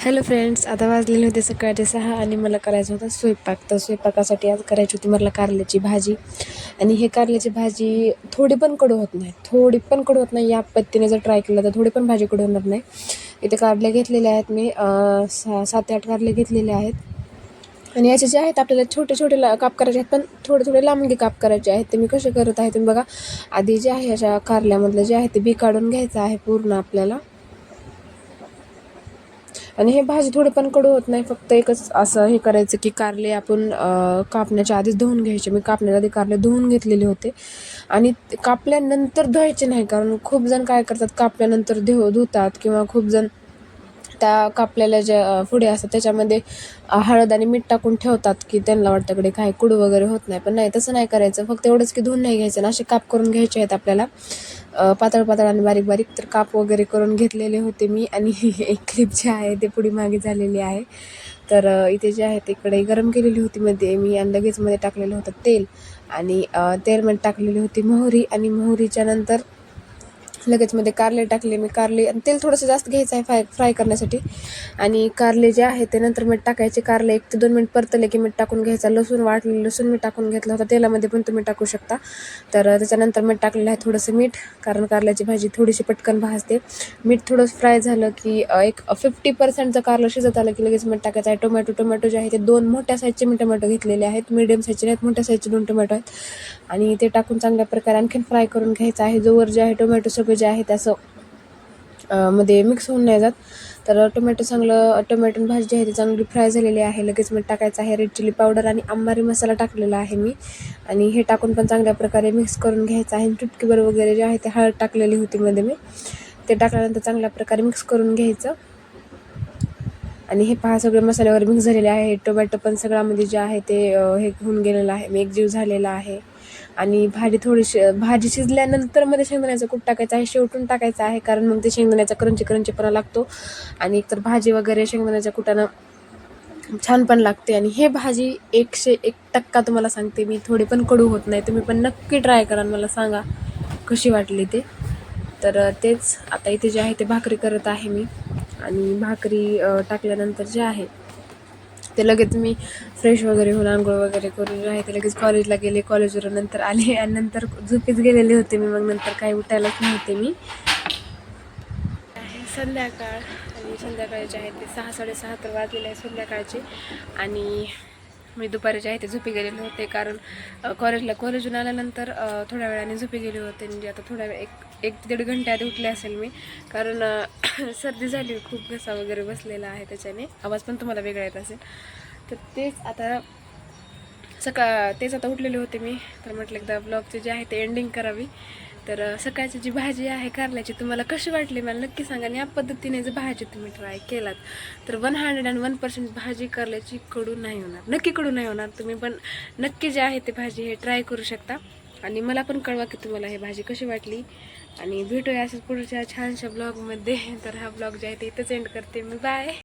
Hello friends, आता वाजलेले होते सकाळचे 6 आणि मला करायचं होतं स्वयंपाक. तर स्वयंपाकासाठी आज करायची होती मला कारल्याची भाजी. आणि हे कारल्याची भाजी थोडी पण कडू होत नाही. या पद्धतीने जर ट्राय केलं तर थोडी पण भाजी कडू होणार नाही. इथे कारले घेतलेले आहेत मी 7-8 कारले घेतलेले आहेत. आणि याचे जे आहेत आपल्याला छोटे छोटे काप करायचे आहेत, पण थोडे थोडे लांबगे काप करायचे आहेत. ते मी कसे करत आहे तुम्ही बघा. आधी जे आहे अशा कारल्यामधलं जे आहे ते बी काढून घ्यायचं आहे पूर्ण आपल्याला. आणि हे भाजी थोडी पण कडू होत नाही. फक्त एकच असं हे करायचं की कारले आपण कापण्याच्या आधीच धुवून घ्यायचे. मी कापण्याच्या आधी कारले धुवून घेतलेले होते आणि कापल्यानंतर धुवायचे नाही, कारण खूप जण काय करतात कापल्यानंतर धुतात किंवा खूप जण त्या कापलेल्या ज्या पुढे असतात त्याच्यामध्ये हळद आणि मीठ टाकून ठेवतात की त्यांना वाटतं कडे काही कडू वगैरे होत नाही. पण नाही, तसं नाही करायचं. फक्त एवढंच की धुवून नाही घ्यायचं आणि असे काप करून घ्यायचे आहेत आपल्याला, पातळ पातळ आणि बारीक बारीक. तर काप वगैरे करून घेतलेले होते मी. आणि एक क्लिप जे आहे ते पुढे मागे झालेली आहे. तर इथे जे आहे ते कढई गरम केलेली होती मध्ये मी, आणि लगेच मध्ये टाकलेलं होतं तेल. आणि तेलमध्ये टाकलेली होती मोहरी, आणि मोहरीच्या नंतर लगेच मध्ये कारले टाकले मी. कारले आणि तेल थोडंसं जास्त घ्यायचं आहे फ्राय करण्यासाठी. आणि कारले जे आहे ते नंतर मीठ टाकायचे. कारले 1 ते 2 मिनिट परतले की मीठ टाकून घ्यायचा. वाटलेलं लसूण मी टाकून घेतलं होतं तेलामध्ये, पण तुम्ही टाकू शकता. तर त्याच्यानंतर मीठ टाकलेलं आहे थोडंसं मीठ, कारण कारल्याची भाजी थोडीशी पटकन भाजते. मीठ थोडं फ्राय झालं की एक 50% कारलं शिजत आलं की लगेच मीठ टाकायचं आहे. टोमॅटो जे आहे ते 2 मोठ्या साईजचे मी टोमॅटो घेतलेले आहेत. मीडियम साईजचे नाहीत, मोठ्या साईजचे 2 टोमॅटो आहेत. आणि ते टाकून चांगल्या प्रकारे आणखीन फ्राय करून घ्यायचं आहे. जोवर जे आहे टोमॅटो सगळं जे आहे त्याचं मध्ये मिक्स होऊन नाही जात. तर टोमॅटो भाजी जी आहे ती चांगली फ्राय झालेली आहे. लगेच मीठ टाकायचं आहे. रेड चिली पावडर आणि अंबारी मसाला टाकलेला आहे मी. आणि हे टाकून पण चांगल्या प्रकारे मिक्स करून घ्यायचं आहे. चुटकीभर वगैरे जे आहे ते हळद टाकलेली होती मध्ये मी. ते टाकल्यानंतर चांगल्या प्रकारे मिक्स करून घ्यायचं. आणि हे पहा सगळे मसाल्यावर मिक्स झालेले आहे. टोमॅटो पण सगळ्यामध्ये जे आहे ते हे होऊन गेलेलं आहे, एकजीव झालेला आहे. आणि भाजी शिजल्यानंतर मध्ये शेंगदाण्याचं कूट टाकायचं आहे, शेवटून टाकायचं आहे, कारण मग ते शेंगदाण्याचा क्रंचीपणा लागतो. आणि एकतर भाजी वगैरे शेंगदाण्याच्या कुटानं छान पण लागते. आणि हे भाजी 101% तुम्हाला सांगते मी, थोडी पण कडू होत नाही. तुम्ही पण नक्की ट्राय करा आणि मला सांगा कशी वाटली ते. तर तेच आता इथे जे आहे ते भाकरी करत आहे मी. आणि भाकरी टाकल्यानंतर जे आहे ते लगेच मी फ्रेश वगैरे होऊन आंघोळ वगैरे करून जे आहे ते लगेच कॉलेजला गेले. कॉलेजवरून नंतर आले आणि नंतर झोपेच गेलेले होते मी. मग नंतर काही उठायलाच नव्हते मी. संध्याकाळ, आणि संध्याकाळचे आहे ते 6-6:30 तर वाजलेले आहे संध्याकाळचे. आणि मी दुपारी जे आहे ते झोपी गेलेले होते, कारण कॉलेजून आल्यानंतर थोड्या वेळाने झोपी गेले होते. म्हणजे आता थोड्या वेळ 1 ते 1.5 घंटे आधी उठले असेल मी, कारण सर्दी झाली, खूप घसा वगैरे बसलेला आहे, त्याच्याने आवाज पण तुम्हाला वेगळा येत असेल. तर तेच आता उठलेले होते मी. तर म्हटलं एकदा ब्लॉगचे जे आहे ते एंडिंग करावी. तर सकाळची जी भाजी आहे कारल्याची तुम्हाला कशी वाटली मला नक्की सांगा. आणि या पद्धतीने जर भाजी तुम्ही ट्राय केलात तर 101% भाजी कारल्याची कडू नाही होणार, नक्की कडू नाही होणार. तुम्ही पण नक्की जे आहे ते भाजी हे ट्राय करू शकता. आणि मला पण कळवा की तुम्हाला ही भाजी कशी वाटली. आणि भेटूया अशाच पुढच्या छानशा ब्लॉगमध्ये. तर हा ब्लॉग जे आहे ते इथंच एंड करते मी. बाय.